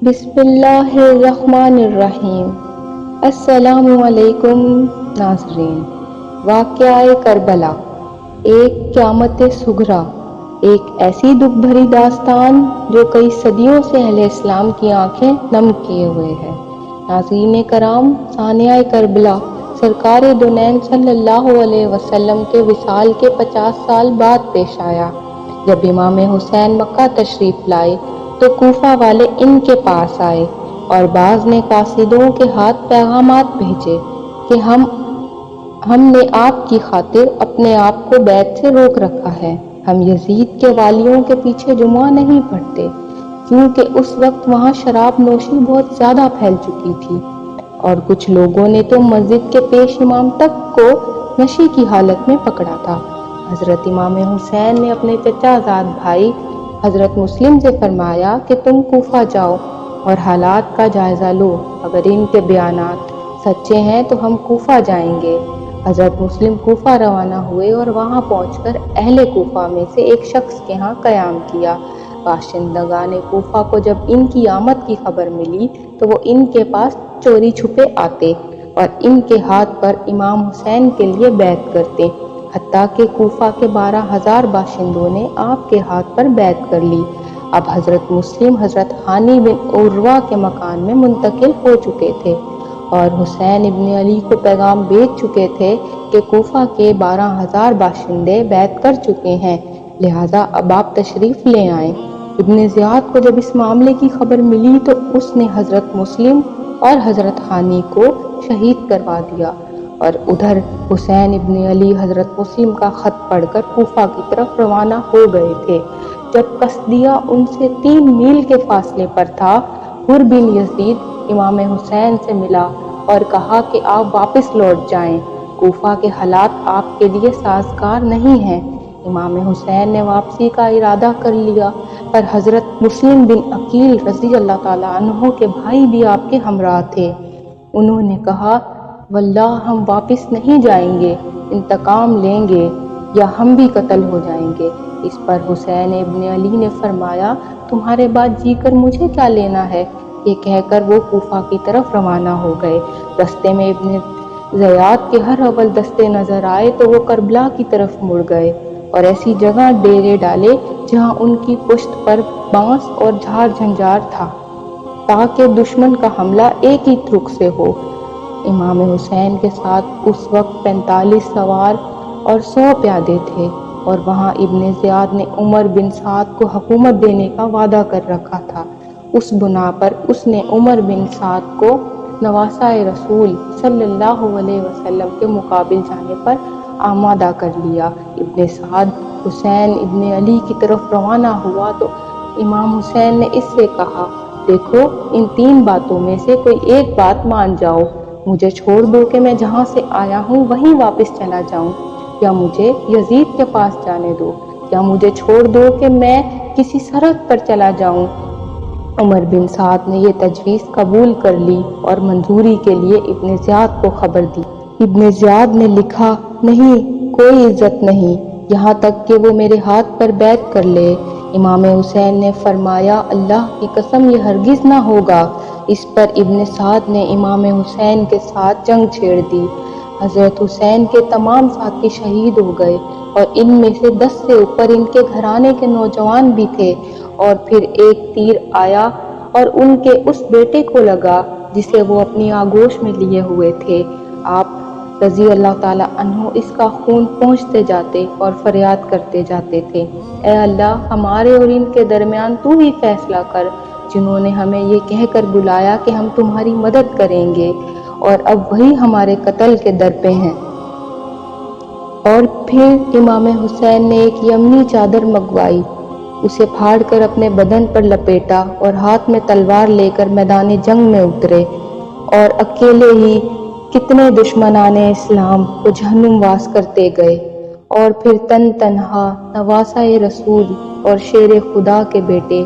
بسم اللہ الرحمن الرحیم۔ السلام علیکم ناظرین۔ واقعہ کربلا، ایک قیامت صغریٰ، ایک ایسی دکھ بھری داستان جو کئی صدیوں سے اہل اسلام کی آنکھیں نم کیے ہوئے ہے۔ ناظرین کرام، ثانیہ کربلا سرکار دونین صلی اللہ علیہ وسلم کے وصال کے 50 سال بعد پیش آیا۔ جب امام حسین مکہ تشریف لائے تو کوفہ والے ان کے پاس آئے اور بعض نے قاصدوں کے ہاتھ پیغامات بھیجے کہ ہم نے آپ کی خاطر اپنے آپ کو بیعت سے روک رکھا ہے، ہم یزید کے والیوں کے پیچھے جمعہ نہیں پڑھتے، کیونکہ اس وقت وہاں شراب نوشی بہت زیادہ پھیل چکی تھی، اور کچھ لوگوں نے تو مسجد کے پیش امام تک کو نشے کی حالت میں پکڑا تھا۔ حضرت امام حسین نے اپنے چچا زاد بھائی حضرت مسلم سے فرمایا کہ تم کوفہ جاؤ اور حالات کا جائزہ لو، اگر ان کے بیانات سچے ہیں تو ہم کوفہ جائیں گے۔ حضرت مسلم کوفہ روانہ ہوئے اور وہاں پہنچ کر اہل کوفہ میں سے ایک شخص کے ہاں قیام کیا۔ باشندگان کوفہ کو جب ان کی آمد کی خبر ملی تو وہ ان کے پاس چوری چھپے آتے اور ان کے ہاتھ پر امام حسین کے لیے بیعت کرتے، حتیٰ کہ کوفہ کے 12,000 باشندوں نے آپ کے ہاتھ پر بیعت کر لی۔ اب حضرت مسلم حضرت ہانی بن عروہ کے مکان میں منتقل ہو چکے تھے اور حسین ابن علی کو پیغام بھیج چکے تھے کہ کوفہ کے 12,000 باشندے بیعت کر چکے ہیں، لہٰذا اب آپ تشریف لے آئیں۔ ابن زیاد کو جب اس معاملے کی خبر ملی تو اس نے حضرت مسلم اور حضرت ہانی کو شہید کروا دیا، اور ادھر حسین ابن علی حضرت مسلم کا خط پڑھ کر کوفہ کی طرف روانہ ہو گئے تھے۔ جب قصدیہ ان سے 3 میل کے فاصلے پر تھا، حر بن یزید امام حسین سے ملا اور کہا کہ آپ واپس لوٹ جائیں، کوفہ کے حالات آپ کے لیے سازگار نہیں ہیں۔ امام حسین نے واپسی کا ارادہ کر لیا، پر حضرت مسلم بن عقیل رضی اللہ تعالیٰ عنہ کے بھائی بھی آپ کے ہمراہ تھے۔ انہوں نے کہا، واللہ ہم واپس نہیں جائیں گے، انتقام لیں گے یا ہم بھی قتل ہو جائیں گے۔ اس پر حسین ابن علی نے فرمایا، تمہارے بعد جی کر مجھے کیا لینا ہے؟ یہ کہہ کر وہ کوفہ کی طرف روانہ ہو گئے۔ رستے میں ابن زیاد کے ہر اول دستے نظر آئے تو وہ کربلا کی طرف مڑ گئے اور ایسی جگہ ڈیرے ڈالے جہاں ان کی پشت پر بانس اور جھاڑ جھنجار تھا، تاکہ دشمن کا حملہ ایک ہی رخ سے ہو۔ امام حسین کے ساتھ اس وقت 45 سوار اور 100 پیادے تھے، اور وہاں ابن زیاد نے عمر بن سعد کو حکومت دینے کا وعدہ کر رکھا تھا۔ اس بنا پر اس نے عمر بن سعد کو نواسۂ رسول صلی اللہ علیہ وسلم کے مقابل جانے پر آمادہ کر لیا۔ ابن سعد حسین ابن علی کی طرف روانہ ہوا تو امام حسین نے اس سے کہا، دیکھو ان 3 باتوں میں سے کوئی ایک بات مان جاؤ، مجھے چھوڑ دو کہ میں جہاں سے آیا ہوں وہیں واپس چلا جاؤں، یا مجھے یزید کے پاس جانے دو، یا مجھے چھوڑ دو کہ میں کسی سرحد پر چلا جاؤں۔ عمر بن سعد نے یہ تجویز قبول کر لی اور منظوری کے لیے ابن زیاد کو خبر دی۔ ابن زیاد نے لکھا، نہیں، کوئی عزت نہیں، یہاں تک کہ وہ میرے ہاتھ پر بیعت کر لے۔ امام حسین نے فرمایا، اللہ کی قسم یہ ہرگز نہ ہوگا۔ اس پر ابن سعد نے امام حسین کے ساتھ جنگ چھیڑ دی۔ حضرت حسین کے تمام ساتھی شہید ہو گئے اور ان میں سے 10 سے اوپر ان کے گھرانے کے نوجوان بھی تھے، اور پھر ایک تیر آیا اور ان کے اس بیٹے کو لگا جسے وہ اپنی آغوش میں لیے ہوئے تھے۔ آپ رضی اللہ تعالیٰ عنہ اس کا خون پہنچتے جاتے اور فریاد کرتے جاتے تھے، اے اللہ، ہمارے اور ان کے درمیان تو ہی فیصلہ کر، جنہوں نے ہمیں یہ کہہ کر بلایا کہ ہم تمہاری مدد کریں گے، اور اب وہی ہمارے قتل کے در پہ ہیں۔ اور پھر امام حسین نے ایک یمنی چادر منگوائی، اسے پھاڑ کر اپنے بدن پر لپیٹا اور ہاتھ میں تلوار لے کر میدان جنگ میں اترے، اور اکیلے ہی کتنے دشمنان اسلام کو جہنم واس کرتے گئے، اور پھر تنہا نواسۂ رسول اور شیر خدا کے بیٹے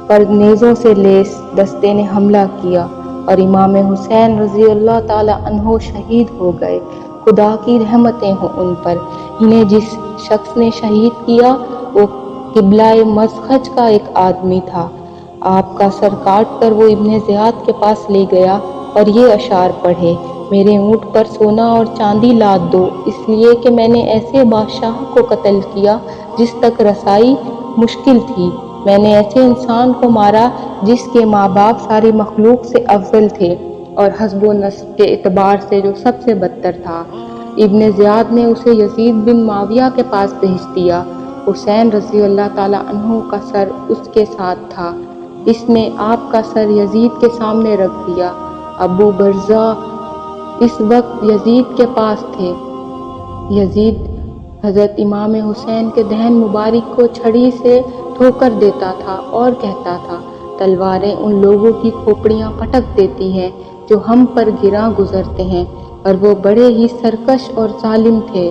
پر نیزوں سے لیس دستے نے حملہ کیا اور امام حسین رضی اللہ تعالیٰ عنہ شہید ہو گئے۔ خدا کی رحمتیں ہوں ان پر۔ انہیں جس شخص نے شہید کیا وہ قبلہ مشرق کا ایک آدمی تھا۔ آپ کا سر کاٹ کر وہ ابن زیاد کے پاس لے گیا اور یہ اشعار پڑھے: میرے اونٹ پر سونا اور چاندی لاد دو، اس لیے کہ میں نے ایسے بادشاہ کو قتل کیا جس تک رسائی مشکل تھی، میں نے ایسے انسان کو مارا جس کے ماں باپ ساری مخلوق سے افضل تھے اور حسب و نسب کے اعتبار سے جو سب سے بدتر تھا۔ ابن زیاد نے اسے یزید بن معاویہ کے پاس بھیج دیا۔ حسین رضی اللہ تعالیٰ عنہ کا سر اس کے ساتھ تھا۔ اس نے آپ کا سر یزید کے سامنے رکھ دیا۔ ابو برزہ اس وقت یزید کے پاس تھے۔ یزید حضرت امام حسین کے دہن مبارک کو چھڑی سے ٹھوکر دیتا تھا اور کہتا تھا: تلواریں ان لوگوں کی کھوپڑیاں پٹک دیتی ہیں جو ہم پر گراں گزرتے ہیں، اور وہ بڑے ہی سرکش اور ظالم تھے۔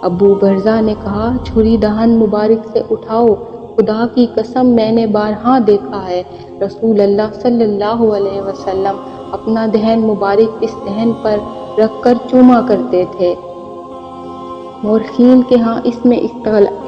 ابو برزہ نے کہا: چھری دہن مبارک سے اٹھاؤ، خدا کی قسم میں نے بارہا دیکھا ہے رسول اللہ صلی اللہ علیہ وسلم اپنا دہن مبارک اس دہن پر رکھ کر چوما کرتے تھے۔ مورخین کے ہاں اس میں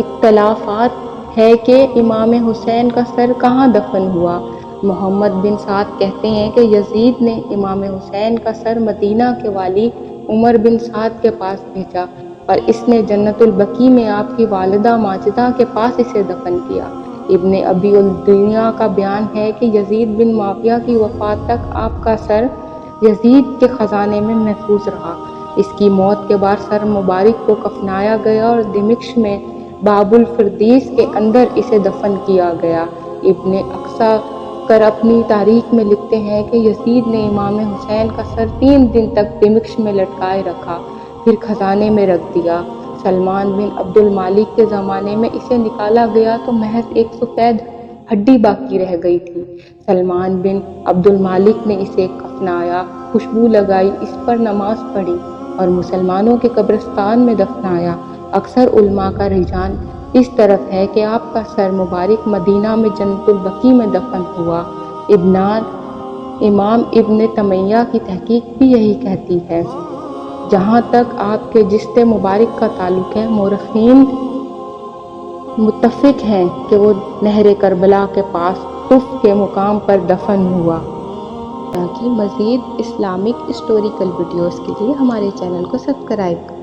اختلافات ہے کہ امام حسین کا سر کہاں دفن ہوا۔ محمد بن سعد کہتے ہیں کہ یزید نے امام حسین کا سر مدینہ کے والی عمر بن سعد کے پاس بھیجا اور اس نے جنت البقیع میں آپ کی والدہ ماجدہ کے پاس اسے دفن کیا۔ ابن ابی الدنیا کا بیان ہے کہ یزید بن معاویہ کی وفات تک آپ کا سر یزید کے خزانے میں محفوظ رہا۔ اس کی موت کے بعد سر مبارک کو کفنایا گیا اور دمشق میں باب الفردیس کے اندر اسے دفن کیا گیا۔ ابن عساکر اپنی تاریخ میں لکھتے ہیں کہ یزید نے امام حسین کا سر 3 دن تک دمشق میں لٹکائے رکھا، پھر خزانے میں رکھ دیا۔ سلمان بن عبد الملک کے زمانے میں اسے نکالا گیا تو محض ایک سفید ہڈی باقی رہ گئی تھی۔ سلمان بن عبد الملک نے اسے کفنایا، خوشبو لگائی، اس پر نماز پڑھی اور مسلمانوں کے قبرستان میں دفنایا۔ اکثر علماء کا رجحان اس طرف ہے کہ آپ کا سر مبارک مدینہ میں جنت البقیع میں دفن ہوا۔ امام ابن تیمیہ کی تحقیق بھی یہی کہتی ہے۔ جہاں تک آپ کے جسد مبارک کا تعلق ہے، مورخین متفق ہیں کہ وہ نہر کربلا کے پاس طف کے مقام پر دفن ہوا۔ تاکہ مزید اسلامک ہسٹوریکل ویڈیوز کے لیے ہمارے چینل کو سبسکرائب کریں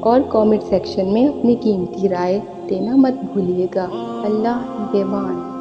اور کامنٹ سیکشن میں اپنی قیمتی رائے دینا مت بھولیے گا۔ اللہ نگہبان۔